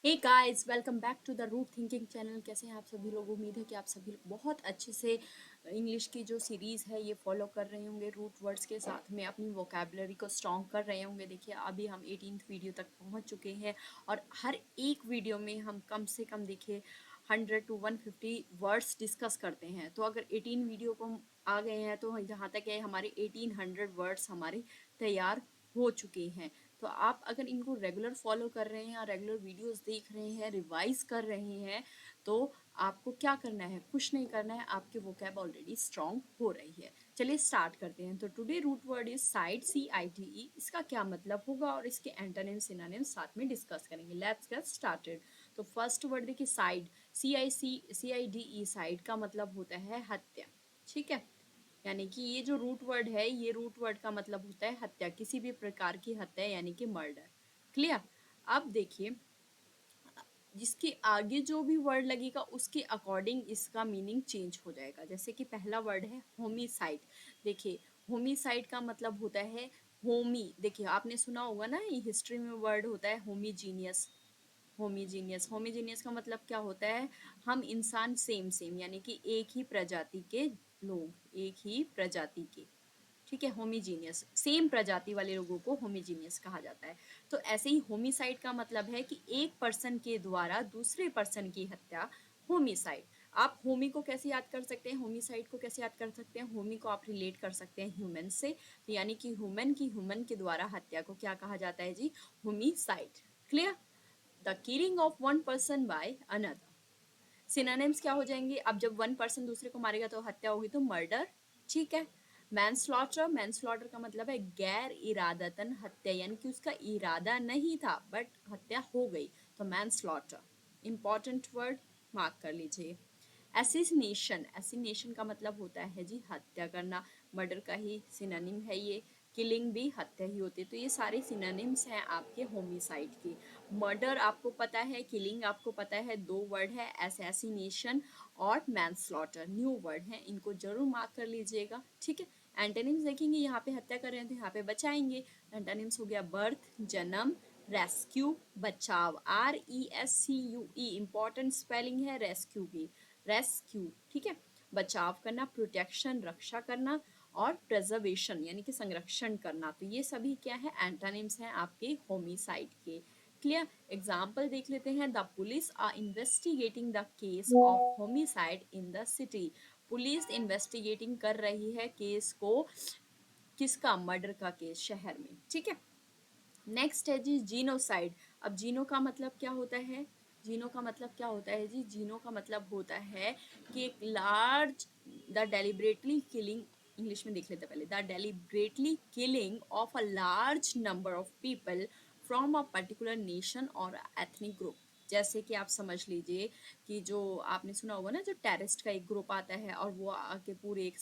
Hey guys, welcome back to the root thinking channel. कैसे हैं आप सभी लोग? उम्मीद है कि आप सभी बहुत अच्छे से इंग्लिश की जो सीरीज़ है ये फॉलो कर रहे होंगे। रूट वर्ड्स के साथ में अपनी वोकेबलरी को स्ट्रॉन्ग कर रहे होंगे। देखिए, अभी हम 18th वीडियो तक पहुंच चुके हैं और हर एक वीडियो में हम कम से कम देखिए 100 to 150 वर्ड्स डिस्कस करते हैं। तो अगर 18 वीडियो को हम आ गए हैं तो जहाँ तक है हमारे 1800 वर्ड्स हमारे तैयार हो चुके हैं। तो आप अगर इनको रेगुलर फॉलो कर रहे हैं या रेगुलर वीडियोस देख रहे हैं, रिवाइज कर रहे हैं, तो आपको क्या करना है? कुछ नहीं करना है, आपके वोकैब ऑलरेडी स्ट्रांग हो रही है। चलिए स्टार्ट करते हैं। तो today root word is cide, CIDE। इसका क्या मतलब होगा और इसके एंटोनिम सिनोनिम साथ में डिस्कस करेंगे। Let's get started. तो फर्स्ट वर्ड देखिए, साइड, CIDE। साइड का मतलब होता है हत्या। ठीक है, यानी कि ये जो रूट वर्ड है, ये रूट वर्ड का मतलब होता है हत्या, किसी भी प्रकार की हत्या यानी कि मर्डर। क्लियर? अब देखिए, जिसके आगे जो भी वर्ड लगेगा उसके अकॉर्डिंग इसका मीनिंग चेंज हो जाएगा। जैसे कि पहला वर्ड है होमिसाइड। देखिए, होमिसाइड का मतलब होता है होमी। देखिए, आपने सुना होगा ना, ये हिस्ट्री में वर्ड होता है होमीजीनियस। होमीजीनियस का मतलब क्या होता है? हम इंसान सेम सेम, यानी कि एक ही प्रजाति के लोग, एक ही प्रजाति के। ठीक है, होमीजीनियस, सेम प्रजाति वाले लोगों को होमीजीनियस कहा जाता है। तो ऐसे ही होमिसाइड का मतलब है कि एक पर्सन के द्वारा दूसरे पर्सन की हत्या, होमिसाइड। आप होमी को कैसे याद कर सकते हैं, होमिसाइड को कैसे याद कर सकते हैं? होमी को आप रिलेट कर सकते हैं ह्यूमन से, तो यानी कि ह्यूमन के द्वारा हत्या को क्या कहा जाता है जी? Homicide. Clear? The killing of one person by another. Synonyms क्या हो जाएंगे? अब जब वन पर्सन दूसरे को मारेगा तो हत्या होगी, तो मर्डर। ठीक है। मैनस्लॉटर, मैनस्लॉटर का मतलब है गैर इरादतन हत्या, यानी कि उसका इरादा नहीं था बट हत्या हो गई, तो मैनस्लॉटर। इंपॉर्टेंट वर्ड, मार्क कर लीजिए। एसिनेशन, एसिनेशन का मतलब होता है जी हत्या करना। मर्डर का ही सिनोनिम है ये। किलिंग भी हत्या ही होती है। तो ये सारे सिनोनिम्स हैं आपके होमिसाइड के। मर्डर आपको पता है, किलिंग आपको पता है, दो वर्ड है असैसिनेशन और मैनस्लॉटर, न्यू वर्ड है, इनको जरूर मार्क कर लीजिएगा। ठीक है। एंटोनिम्स देखेंगे, यहाँ पे हत्या कर रहे हैं तो यहाँ पे बचाएंगे। एंटोनिम्स हो गया बर्थ, जन्म, रेस्क्यू, बचाव। RESCUE, इंपॉर्टेंट स्पेलिंग है रेस्क्यू की, रेस्क्यू। ठीक है। बचाव करना, प्रोटेक्शन, रक्षा करना, और प्रिजर्वेशन यानी कि संरक्षण करना। तो ये सभी क्या है? एंटोनिम्स हैं आपके होमिसाइड के। क्लियर? एग्जाम्पल देख लेते हैं। The police are investigating the case of homicide in the city. Police investigating कर रही है केस को, किसका? मर्डर का केस, शहर में। ठीक है। नेक्स्ट है जी जीनोसाइड। अब जीनो का मतलब क्या होता है? जीनो का मतलब क्या होता है जी? जीनो का मतलब होता है कि एक large, the deliberately killing, English में देख लेते हैं पहले। The deliberately killing of a large number of people from a particular nation और एथनिक ग्रुप। जैसे कि आप समझ लीजिए कि जो आपने सुना होगा ना, जो टेररिस्ट का एक ग्रुप आता है और वो आके पूरे एक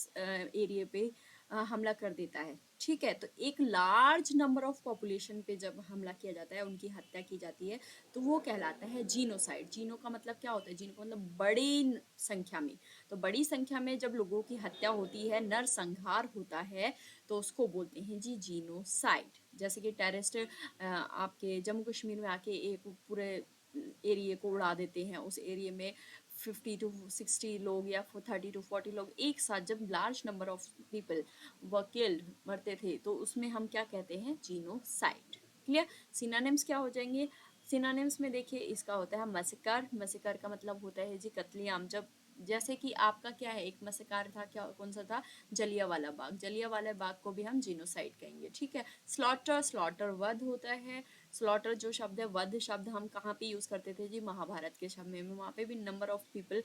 एरिया पे हमला कर देता है। ठीक है। तो एक लार्ज नंबर ऑफ पॉपुलेशन पे जब हमला किया जाता है, उनकी हत्या की जाती है, तो वो कहलाता है जीनोसाइड। जीनो का मतलब क्या होता है? जीनो का मतलब बड़ी संख्या में। तो बड़ी संख्या में जब लोगों की हत्या होती है, नरसंहार होता है, तो उसको बोलते हैं जी जीनोसाइड। जैसे कि टेररिस्ट आपके जम्मू कश्मीर में आके एक पूरे एरिया को उड़ा देते हैं। उस एरिया में 50 to 60 लोग या 30 to 40 लोग एक साथ, जब large number of people were killed, मरते थे, तो उसमें हम क्या कहते हैं? जीनोसाइड। क्लियर? सिनोनिम्स क्या हो जाएंगे? सिनोनिम्स में देखिए, इसका होता है मसकर। मसकर का मतलब होता है जी कत्लेआम। जब जैसे कि आपका क्या है, एक मसकार था, क्या कौन सा था? जलियांवाला बाग। जलियांवाला बाग को भी हम जीनोसाइड कहेंगे। ठीक है। स्लॉटर, स्लॉटर वध होता है। स्लॉटर जो शब्द है, वध शब्द हम कहाँ पे यूज करते थे जी? महाभारत के समय में। वहाँ पे भी नंबर ऑफ पीपल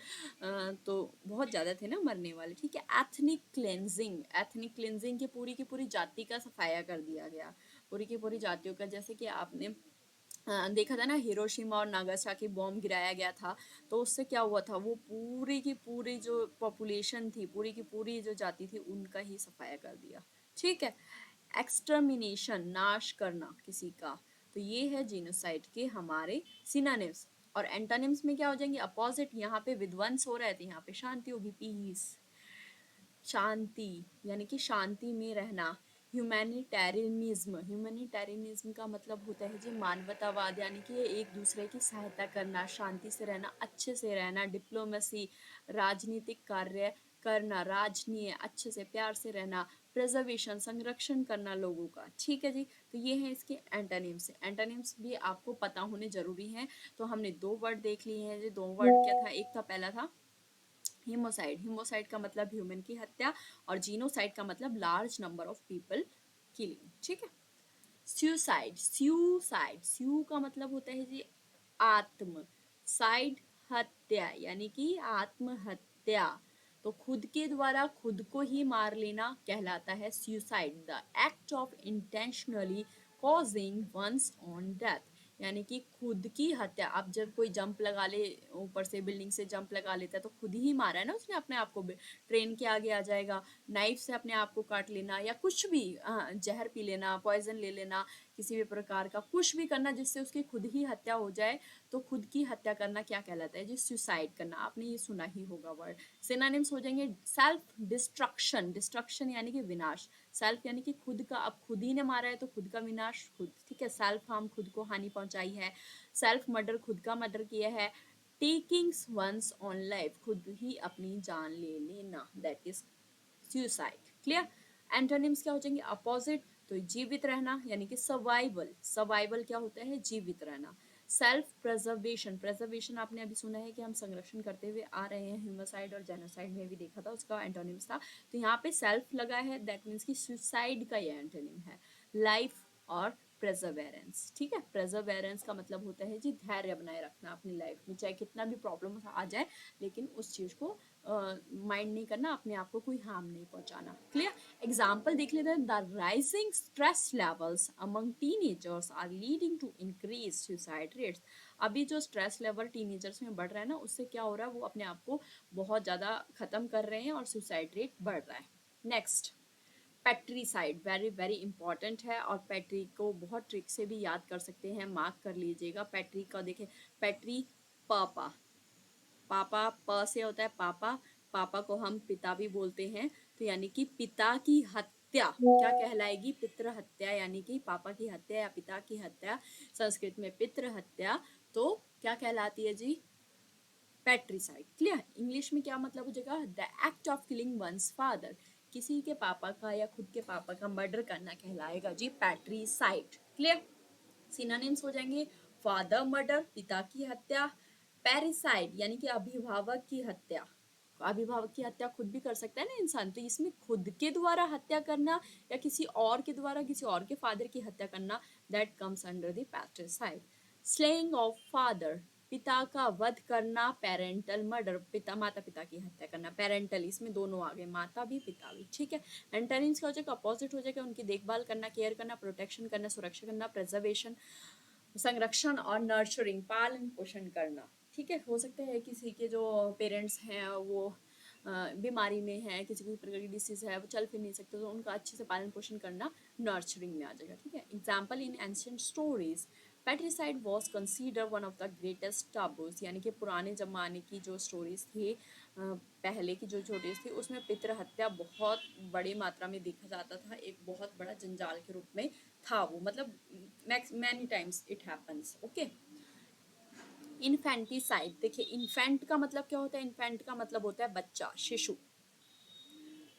तो बहुत ज्यादा थे ना मरने वाले। ठीक है। एथनिक क्लेंजिंग, एथनिक क्लेंजिंग की पूरी जाति का सफाया कर दिया गया, पूरी की पूरी जातियों का। जैसे कि आपने देखा था ना, हिरोशिमा और नागासाकी बॉम्ब गिराया गया था, तो उससे क्या हुआ था? वो पूरी की पूरी जो पॉपुलेशन थी, पूरी की पूरी जो जाति थी, उनका ही सफाया कर दिया। ठीक है। एक्सटर्मिनेशन, नाश करना किसी का। तो ये है जीनोसाइड के हमारे सिनोनिम्स। और एंटोनिम्स में क्या हो जाएंगे? अपोजिट। यहाँ पे विध्वंस हो रहे थे, यहाँ पे शांति होगी, पीस। शांति यानी कि शांति में रहना। ह्यूमैनिटेरियनिज्म, ह्यूमैनिटेरियनिज्म का मतलब होता है जी मानवतावाद, यानी कि एक दूसरे की सहायता करना, शांति से रहना, अच्छे से रहना, डिप्लोमेसी, राजनीतिक कार्य करना, राजनीय अच्छे से प्यार से रहना, प्रिजर्वेशन संरक्षण करना लोगों का। ठीक है जी, तो ये है इसके एंटोनिम्स। एंटोनिम्स भी आपको पता होने जरूरी हैं। तो हमने दो वर्ड देख लिए हैं जी। दो वर्ड क्या था, एक था, पहला था हिमोसाइड। हिमोसाइड का मतलब ह्यूमन की हत्या, और जीनोसाइड का मतलब large number of people killing. ठीक है। सुसाइड, सुसाइड, सू का मतलब होता है जी आत्म, साइड हत्या, यानी कि आत्महत्या। तो खुद के द्वारा खुद को ही मार लेना कहलाता है suicide. The act of intentionally causing one's death डेथ, यानी कि खुद की हत्या। अब जब कोई जंप लगा ले, ऊपर से बिल्डिंग से जंप लगा लेता है, तो खुद ही मारा है ना उसने अपने आप को। ट्रेन के आगे आ जाएगा, नाइफ से अपने आप को काट लेना, या कुछ भी जहर पी लेना, पॉइजन ले लेना, किसी भी प्रकार का कुछ भी करना जिससे उसकी खुद ही हत्या हो जाए, तो खुद की हत्या करना क्या कहलाता है जी, सुसाइड करना। आपने ये सुना ही होगा वर्ड। सिनोनिम्स हो जाएंगे सेल्फ डिस्ट्रक्शन, डिस्ट्रक्शन यानी कि विनाश, सेल्फ यानी कि खुद का, अब खुद ही ने मारा है तो खुद का विनाश खुद। ठीक है, सेल्फ हार्म, खुद को हानि पहुंचाई है। सेल्फ मर्डर, खुद का मर्डर किया है। टेकिंग वंस ऑन लाइफ, खुद ही अपनी जान ले लेना, that is suicide. Clear. Antonyms क्या हो जाएंगे, अपोजिट। तो जीवित रहना यानी कि सर्वाइवल, सर्वाइवल क्या होता है, जीवित रहना। सेल्फ प्रिजर्वेशन, प्रिजर्वेशन आपने अभी सुना है कि हम संरक्षण करते हुए आ रहे हैं, ह्यूमोसाइड और जेनोसाइड में भी देखा था, उसका एंटोनिम्स था। तो यहाँ पे सेल्फ लगा है, दैट मीन्स कि सुसाइड का ये एंटोनिम है। लाइफ और प्रेजरवेरेंस। ठीक है, प्रेजरवेरेंस का मतलब होता है जी धैर्य बनाए रखना अपनी लाइफ में, चाहे कितना भी प्रॉब्लम आ जाए, लेकिन उस चीज को माइंड नहीं करना, अपने आप को कोई हार्म नहीं पहुंचाना। क्लियर। एग्जाम्पल देख लेते हैं। The rising stress levels among teenagers are leading to increase suicide rates. अभी जो स्ट्रेस लेवल टीनेजर्स में बढ़ रहा है ना, उससे क्या हो रहा है, वो अपने आप को बहुत ज्यादा खत्म कर रहे हैं और सुसाइड रेट बढ़ रहा है। नेक्स्ट, पेट्रीसाइड, वेरी वेरी इंपॉर्टेंट है, और पेट्री को बहुत ट्रिक से भी याद कर सकते हैं, मार्क कर लीजिएगा। पेट्री का देखें, पेट्री, पापा, पापा प से होता है पापा, पापा को हम पिता भी बोलते हैं। तो यानी कि पिता की हत्या क्या कहलाएगी, पितृ हत्या, यानी कि पापा की हत्या या पिता की हत्या, संस्कृत में पितृ हत्या, तो क्या कहलाती है जी, पेट्रीसाइड। क्लियर। इंग्लिश में क्या मतलब हो जाएगा, the act of killing once father, किसी के पापा का या खुद के पापा का मर्डर करना कहलाएगा जी पेट्रीसाइड। क्लियर। सिनोनिम्स हो जाएंगे फादर मर्डर, पिता की हत्या, पैरिसाइड यानी कि अभिभावक की हत्या। अभिभावक की हत्या खुद भी कर सकता है ना इंसान, तो इसमें खुद के द्वारा हत्या करना या किसी और के द्वारा किसी और के फादर की हत्या करना, that comes under the patricide. Slaying of father, पिता का वध करना, पेरेंटल मर्डर, पिता माता पिता की हत्या करना, पेरेंटल इसमें दोनों आ गए, माता भी पिता भी। ठीक है। एंटोनिम्स क्या हो जाएगा, अपोजिट हो जाएगा, उनकी देखभाल करना, केयर करना, प्रोटेक्शन करना, सुरक्षा करना, प्रिजर्वेशन संरक्षण, और नर्चरिंग पालन पोषण करना। ठीक है, हो सकता है किसी के जो पेरेंट्स हैं वो बीमारी में है, किसी को प्रकार की डिसीज है, वो चल फिर नहीं सकते, तो उनका अच्छे से पालन पोषण करना नर्चरिंग में आ जाएगा। ठीक है। Example in ancient stories, patricide was consider one of the greatest taboos, यानी कि पुराने जमाने की जो स्टोरीज थी, पहले की जो स्टोरीज थी, उसमें पितृ हत्या बहुत बड़ी मात्रा में देखा जाता था, एक बहुत बड़ा जंजाल के रूप में था वो, मतलब many times it happens. Okay. Infanticide, देखिए इन्फेंट का मतलब क्या होता है, इन्फेंट का मतलब होता है बच्चा, शिशु,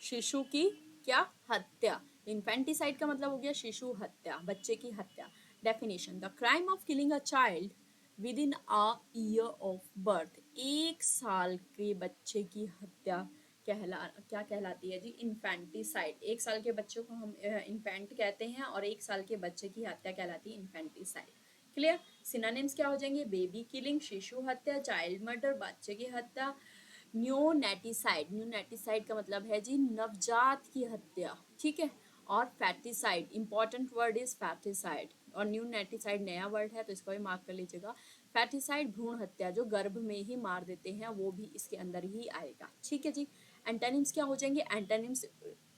शिशु की क्या हत्या। इन्फेंटिसाइड का मतलब हो गया शिशु हत्या, बच्चे की हत्या। Definition, the crime of killing a child with in a year of birth, एक साल के बच्चे की हत्या क्या कहलाती है जी, इन्फेंटिसाइड। एक साल के बच्चे को हम इन्फेंट कहते हैं, और एक साल के बच्चे की हत्या कहलाती है इन्फेंटिसाइड। क्लियर। सिनोनिम्स क्या हो जाएंगे, बेबी किलिंग शिशु हत्या, चाइल्ड मर्डर बच्चे की हत्या, न्यूनेटिसाइड, न्यूनेटिसाइड का मतलब है जी नवजात की हत्या। ठीक है। और फैटिसाइड, इंपॉर्टेंट वर्ड इज फैटिसाइड, और न्यूनेटिसाइड नया वर्ड है तो इसको भी मार्क कर लीजिएगा। फैटिसाइड भ्रूण हत्या, जो गर्भ में ही मार देते हैं, वो भी इसके अंदर ही आएगा। ठीक है जी। एंटोनिम्स क्या हो जाएंगे, एंटोनिम्स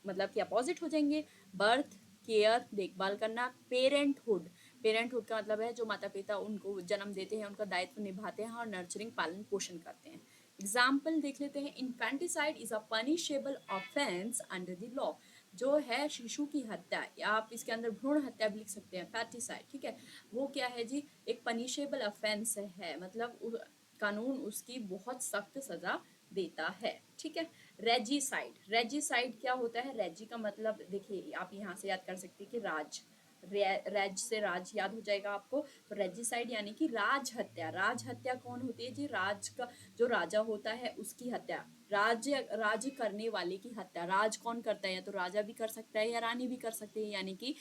मतलब कि अपोजिट हो जाएंगे। बर्थ, केयर देखभाल करना, पेरेंटहुड, पेरेंटहुड का मतलब है जो माता पिता उनको जन्म देते हैं, उनका दायित्व निभाते हैं, और नर्चरिंग पालन पोषण करते हैं। एग्जाम्पल देख लेते हैं। Infanticide is a punishable offence under the law, जो है शिशु की हत्या, या आप इसके अंदर भ्रूण हत्या भी लिख सकते हैं, फैटिसाइड, ठीक है। वो क्या है जी, एक पनिशेबल ऑफेंस है, मतलब कानून उसकी बहुत सख्त सजा देता है, ठीक है। रेजिसाइड, रेजिसाइड क्या होता है? रेजी का मतलब देखिए आप यहाँ से याद कर सकते हैं कि राज, रेज से राज याद हो जाएगा आपको, तो रेजिसाइड यानी कि राज हत्या। राज हत्या कौन होती है जी? राज का जो राजा होता है उसकी हत्या, राज्य करने वाले की हत्या। राज कौन करता है? या तो राजा भी कर सकता है या रानी भी कर सकते हैं, यानी कि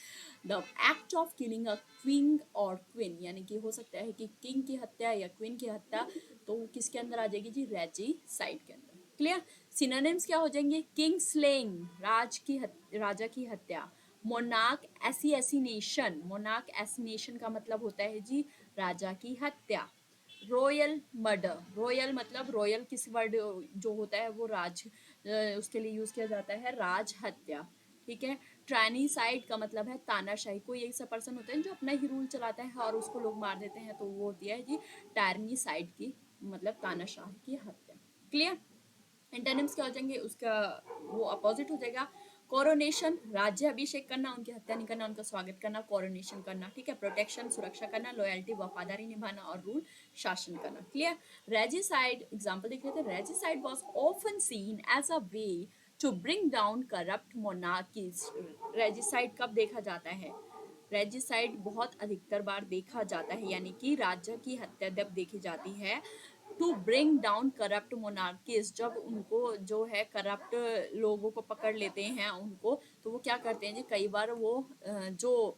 the act of killing a queen और क्वीन, यानी कि हो सकता है कि किंग की हत्या या क्वीन की हत्या, तो किसके अंदर आ जाएगी जी? रेजिसाइड के अंदर। क्लियर? सिनोनिम्स क्या हो जाएंगे? किंग स्लेइंग, राजा की हत्या। मोनार्क एसिनेशन, मोनार्क एसिनेशन का मतलब होता है जी राजा की हत्या। रॉयल मर्डर, रॉयल मतलब रॉयल किस वर्ड जो होता है वो राज, उसके लिए यूज किया जाता है, राज हत्या, ठीक है। ट्राइनीसाइड का मतलब है तानाशाही, कोई ऐसा पर्सन होता है जो अपना ही रूल चलाता है और उसको लोग मार देते हैं, तो वो होती है जी टारनीसाइड की, मतलब तानाशाह की हत्या। क्लियर? एंटोनिम्स क्या हो जाएंगे? उसका वो अपोजिट हो जाएगा। कोरोनेशन, राज्य अभिषेक करना, उनकी हत्या नहीं करना, उनका स्वागत करना, कोरोनेशन करना, ठीक है। प्रोटेक्शन, सुरक्षा करना, लॉयल्टी वफादारी निभाना, और रूल शासन करना। क्लियर? रेजिसाइड एग्जांपल देख लेते हैं। Regicide was often seen as a way to bring down corrupt monarchies. Regicide कब देखा जाता है? रेजिसाइड बहुत अधिकतर बार देखा जाता है, यानी कि राज्य की हत्या जब देखी जाती है to bring down corrupt monarchies, जब उनको जो है करप्ट लोगों को पकड़ लेते हैं उनको, तो वो क्या करते हैं जी, कई बार वो जो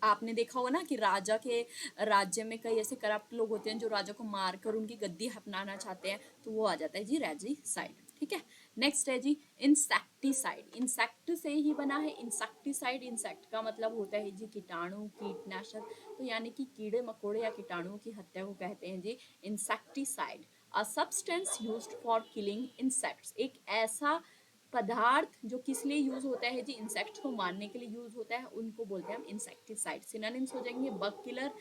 आपने देखा होगा ना कि राजा के राज्य में कई ऐसे करप्ट लोग होते हैं जो राजा को मारकर उनकी गद्दी अपनाना चाहते हैं, तो वो आ जाता है जी रेजिसाइड, ठीक है। नेक्स्ट है जी इंसेक्टिसाइड, इंसेक्ट से ही बना है इंसेक्टिसाइड। इंसेक्ट का मतलब होता है जी कीटाणु, कीटनाशक, तो यानी कि कीड़े मकोड़े या कीटाणुओं की हत्या को कहते हैं जी insecticide. A substance used for killing insects, एक ऐसा पदार्थ जो किस लिए यूज होता है जी? इंसेक्ट्स को मारने के लिए यूज होता है, उनको बोलते हैं हम इंसेक्टिसाइड। सिनोनिम्स हो जाएंगे बग किलर,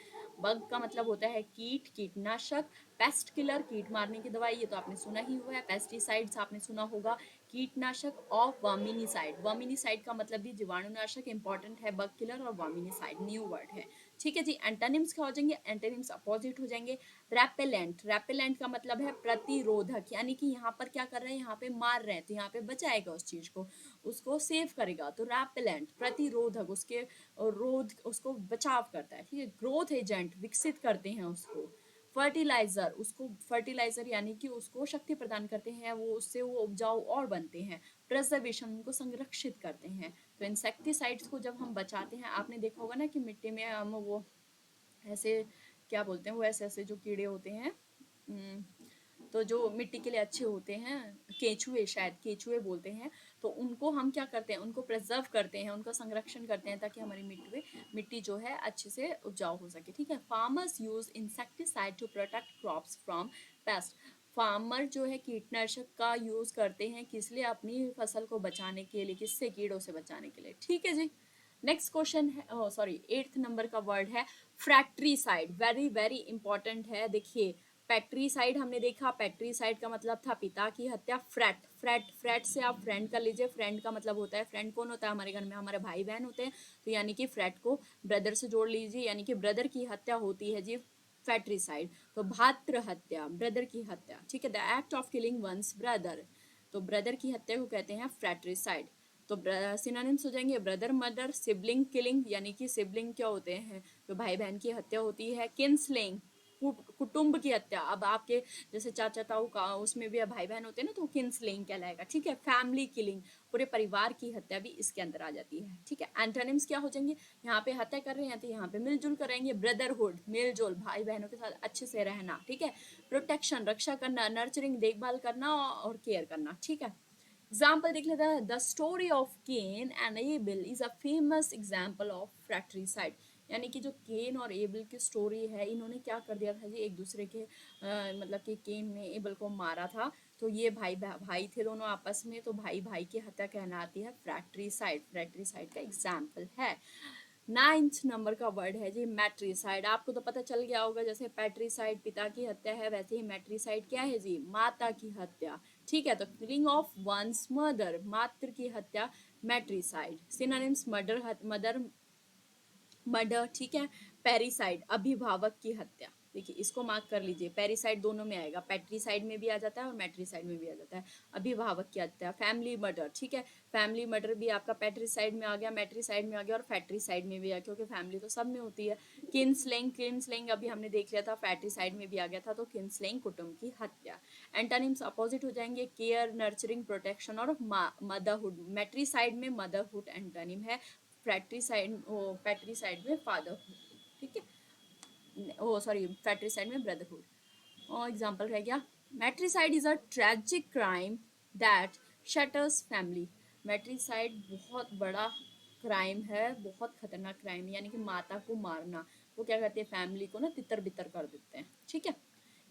बग का मतलब होता है कीट, कीटनाशक। पेस्ट किलर, कीट मारने की दवाई, ये तो आपने सुना ही हुआ है। पेस्टिसाइड्स आपने सुना होगा, कीटनाशक। और वर्मिनिसाइड, वर्मिनिसाइड का मतलब भी जीवाणुनाशक, इंपॉर्टेंट है। बग किलर और वर्मिनिसाइड न्यू वर्ड है, ठीक है जी। एंटोनिम्स क्या हो जाएंगे? एंटोनिम्स अपोजिट हो जाएंगे। रेपेलेंट, रेपेलेंट का मतलब है प्रतिरोधक, यानी कि यहाँ पर क्या कर रहे हैं? यहाँ पे मार रहे हैं तो यहाँ पे बचाएगा उस चीज को, उसको सेव करेगा, तो रेपेलेंट प्रतिरोधक, उसके रोध, उसको बचाव करता है, ठीक है। ग्रोथ एजेंट, विकसित करते हैं उसको। फर्टिलाइजर, उसको फर्टिलाइजर यानी कि उसको शक्ति प्रदान करते हैं, वो उससे वो उपजाऊ और बनते हैं। प्रिजर्वेशन, उनको संरक्षित करते हैं। तो इंसेक्टिसाइड्स को जब हम बचाते हैं, आपने देखा होगा ना कि मिट्टी में हम वो ऐसे क्या बोलते हैं, वो ऐसे ऐसे जो कीड़े होते हैं, तो जो मिट्टी के लिए अच्छे होते हैं, केचुए, शायद केचुए बोलते हैं, तो उनको हम क्या करते हैं? उनको प्रिजर्व करते हैं, उनका संरक्षण करते हैं, ताकि हमारी मिट्टी जो है अच्छे से उपजाऊ हो सके, ठीक है। Farmers use insecticide to protect crops from pest, farmer जो है कीटनाशक का यूज करते हैं किस लिए? अपनी फसल को बचाने के लिए, किससे? कीड़ों से बचाने के लिए, ठीक है जी। नेक्स्ट क्वेश्चन है, सॉरी 8th नंबर का वर्ड है फ्रैट्रीसाइड, वेरी वेरी इंपॉर्टेंट है। देखिए पैट्रीसाइड हमने देखा, पैट्रीसाइड का मतलब था पिता की हत्या। फ्रैट, फ्रैट, फ्रैट से आप फ्रेंड कर लीजिए, फ्रेंड का मतलब होता है, फ्रेंड कौन होता है? हमारे घर में हमारे भाई बहन होते हैं, तो यानी कि फ्रैट को ब्रदर से जोड़ लीजिए, यानी कि ब्रदर की हत्या होती है जी फैट्रीसाइड। तो भातृ हत्या, ब्रदर की हत्या, ठीक है, the act of killing one's brother, तो ब्रदर की हत्या को कहते हैं फ्रैट्रीसाइड। तो सिनोनिम्स हो जाएंगे ब्रदर मर्डर, सिबलिंग किलिंग, यानी कि सिबलिंग क्या होते हैं? जो भाई बहन की हत्या होती है। किन्सलिंग, कुटुंब की हत्या, अब आपके जैसे चाचा ताऊ का उसमें भी भाई बहन होते हैं ना, तो किन्सलिंग कहलाएगा, ठीक है। फैमिली किलिंग, पूरे परिवार की हत्या भी इसके अंदर आ जाती है, ठीक है। एंटोनिम्स क्या हो जाएंगे? यहाँ पे हत्या कर रहे हैं तो यहाँ पे मिलजुल करेंगे, ब्रदरहुड, मेलजोल, भाई बहनों के साथ अच्छे से रहना, ठीक है। प्रोटेक्शन, रक्षा करना, नर्चरिंग, देखभाल करना और केयर करना, ठीक है। एग्जाम्पल देख लेते हैं। The story of Cain and Abel is a famous example of fratricide, यानी कि जो केन और एबल की स्टोरी है, इन्होंने क्या कर दिया था जी? एक दूसरे के मतलब कि केन ने एबल को मारा था, तो ये भाई भाई थे दोनों आपस में, तो भाई भाई की हत्या कहलाती है फ्रैट्रीसाइड, फ्रैट्रीसाइड का एग्जाम्पल है। 9th नंबर का वर्ड है जी मैट्रीसाइड, आपको तो पता चल गया होगा, जैसे पैट्रीसाइड पिता की हत्या है, वैसे ही मैट्रीसाइड क्या है जी? माता की हत्या, ठीक है। तो किलिंग ऑफ वंस मदर, मातृ की हत्या मैट्रिसाइड सिनोनिम्स मदर मर्डर, ठीक है। पेरिसाइड अभिभावक की हत्या, देखिए इसको मार्क कर लीजिए, पेरिसाइड दोनों में आएगा, पेट्रीसाइड में भी आ जाता है और मैट्रिसाइड में भी आ जाता है। अभिभावक की हत्या, फैमिली मर्डर, ठीक है, फैमिली मर्डर भी आपका पेट्रीसाइड में आ गया, मैट्रिसाइड में आ गया और फैट्रीसाइड में भी आ गया, क्योंकि फैमिली तो सब में होती है। किन्सलिंग अभी हमने देख लिया था, फैट्रीसाइड में भी आ गया था, तो किन्सलिंग कुटुंब की हत्या। एंटोनिम्स अपोजिट हो जाएंगे, केयर, नर्चरिंग, प्रोटेक्शन और मदरहुड। मैट्रिसाइड में मदरहुड एंटोनिम है, पैट्रिसाइड में फादरहुड, ठीक है, ओ सॉरी पैट्रिसाइड में ब्रदरहुड। और एग्जांपल रह गया, matricide is a tragic crime that shatters family. Matricide बहुत बड़ा क्राइम है, बहुत खतरनाक क्राइम है, यानी कि माता को मारना, वो क्या करते हैं, फैमिली को ना तितर बितर कर देते हैं, ठीक है।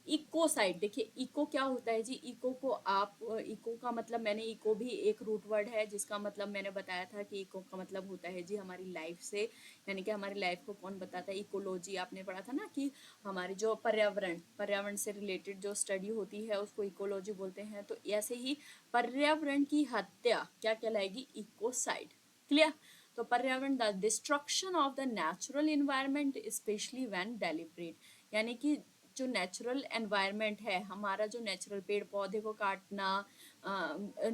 इकोसाइड, देखिए इको क्या होता है जी, इको को आप, इको का मतलब, मैंने इको भी एक रूट वर्ड है जिसका मतलब मैंने बताया था कि इको का मतलब होता है जी हमारी लाइफ से, यानी कि हमारी लाइफ को कौन बताता है, इकोलॉजी आपने पढ़ा था ना कि हमारी जो पर्यावरण से रिलेटेड जो स्टडी होती है उसको इकोलॉजी बोलते हैं। तो ऐसे ही पर्यावरण की हत्या क्या कहलाएगी, इकोसाइड। क्लियर। तो पर्यावरण, the destruction of the natural environment specially when deliberate, यानी कि जो नेचुरल एनवायरनमेंट है हमारा, जो नेचुरल पेड़ पौधे को काटना,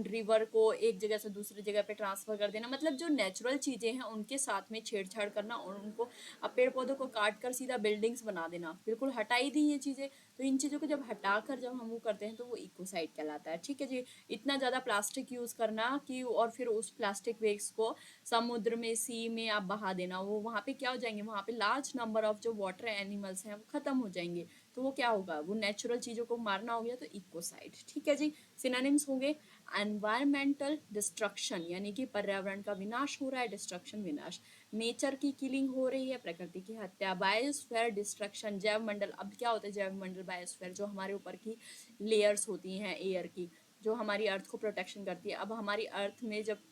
रिवर को एक जगह से दूसरी जगह पे ट्रांसफर कर देना, मतलब जो नेचुरल चीजें हैं उनके साथ में छेड़छाड़ करना और उनको, अब पेड़ पौधों को काट कर सीधा बिल्डिंग्स बना देना, बिल्कुल हटा ही दी ये चीजें। तो इन चीजों को जब हटाकर जब हम वो करते हैं तो वो इकोसाइड कहलाता है, ठीक है जी। इतना ज्यादा प्लास्टिक यूज करना कि, और फिर उस प्लास्टिक वेस्ट को समुद्र में, सी में आप बहा देना, वो वहां पे क्या हो जाएंगे, वहां पे लार्ज नंबर ऑफ जो वाटर एनिमल्स हैं वो खत्म हो जाएंगे। तो वो क्या होगा, वो नेचुरल चीजों को मारना हो गया, तो इकोसाइड, ठीक है जी। सिनोनिम्स होंगे, एनवायरमेंटल डिस्ट्रक्शन, यानी कि पर्यावरण का विनाश हो रहा है, डिस्ट्रक्शन विनाश, नेचर की किलिंग हो रही है, प्रकृति की हत्या, बायोस्फीयर डिस्ट्रक्शन, जैव मंडल। अब क्या होता है जैव मंडल, बायोस्फीयर, जो हमारे ऊपर की लेयर्स होती हैं एयर की, जो हमारी अर्थ को प्रोटेक्शन करती है। अब हमारी अर्थ में जब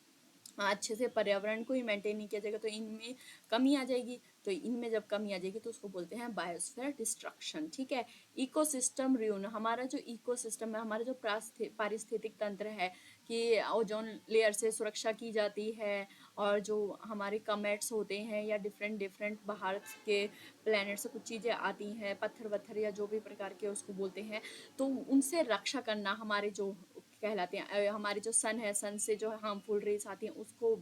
अच्छे से पर्यावरण को ही मेंटेन नहीं किया जाएगा तो इनमें कमी आ जाएगी, तो इनमें जब कमी आ जाएगी तो उसको बोलते हैं बायोस्फीयर डिस्ट्रक्शन, ठीक है। इकोसिस्टम रियून, हमारा जो इकोसिस्टम है, हमारा जो पारिस्थितिक तंत्र है, कि ओजोन लेयर से सुरक्षा की जाती है, और जो हमारे कमेट्स होते हैं या डिफरेंट डिफरेंट बाहर के प्लेनेट से कुछ चीज़ें आती हैं, पत्थर वत्थर या जो भी प्रकार के उसको बोलते हैं, तो उनसे रक्षा करना हमारे जो कहलाते हैं, हमारे जो सन है, सन से जो हार्मफुल रेस आती हैं उसको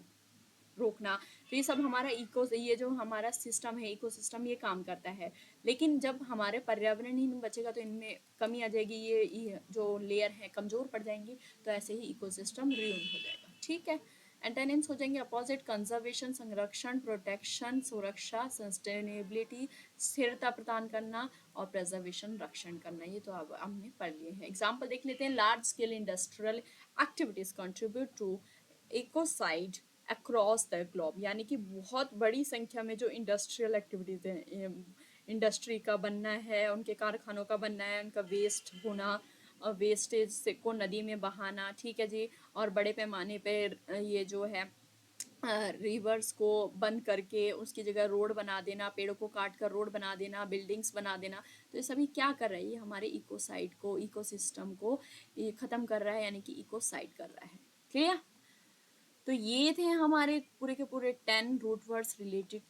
रोकना। तो ये सब हमारा ये जो हमारा सिस्टम है, इकोसिस्टम, ये काम करता है। लेकिन जब हमारे पर्यावरण ही नहीं बचेगा तो इनमें कमी आ जाएगी, ये जो लेयर है कमजोर पड़ जाएंगी, तो ऐसे ही इकोसिस्टम रियून हो जाएगा, ठीक है। एंटेनिम्स हो जाएंगे अपोजिट, कंजर्वेशन संरक्षण, प्रोटेक्शन सुरक्षा, सस्टेनेबिलिटी स्थिरता प्रदान करना, और प्रिजर्वेशन रक्षण करना। ये तो अब हमने पढ़ लिए हैं। एग्जाम्पल देख लेते हैं, large scale industrial activities contribute to ecocide across the globe, यानी कि बहुत बड़ी संख्या में जो इंडस्ट्रियल एक्टिविटीज हैं, इंडस्ट्री का बनना है, उनके कारखानों का बनना है, उनका वेस्ट होना, वेस्टेज से को नदी में बहाना, ठीक है जी, और बड़े पैमाने पे ये जो है रिवर्स को बंद करके उसकी जगह रोड बना देना, पेड़ों को काट कर रोड बना देना, बिल्डिंग्स बना देना, तो ये सभी क्या कर रहा है, ये हमारे इकोसाइड को, इकोसिस्टम को ये खत्म कर रहा है, यानी कि इकोसाइड कर रहा है। क्लियर। तो ये थे हमारे पूरे के पूरे 10 words related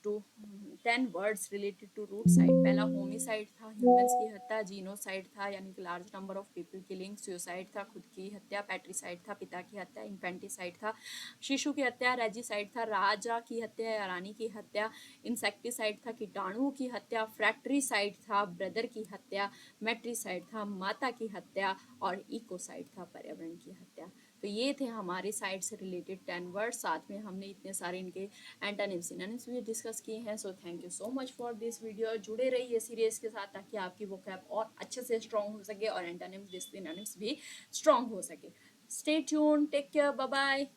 to root cide. पहला होमिसाइड था, ह्यूमंस की हत्या, जीनोसाइड था यानी कि large number of people killing, suicide था खुद की हत्या, पैट्रिसाइड था पिता की हत्या, इन्फेंटिसाइड था शिशु की हत्या, रेजिसाइड था राजा की हत्या या रानी की हत्या, इंसेक्टिसाइड था कीटाणुओं की हत्या, फ्रैक्ट्रिसाइड था ब्रदर की हत्या, मेट्रिसाइड था माता की हत्या, और इकोसाइड था पर्यावरण की हत्या। तो ये थे हमारे साइड से रिलेटेड 10 वर्ड, साथ में हमने इतने सारे इनके एंटोनिम्स सिनोनिम्स भी डिस्कस किए हैं। So thank you so much for this video. जुड़े रहिए सीरीज के साथ ताकि आपकी वोकैब और अच्छे से स्ट्रॉन्ग हो सके और एंटोनिम्स सिनोनिम्स भी स्ट्रॉन्ग हो सके। Stay tune, take care, bye bye.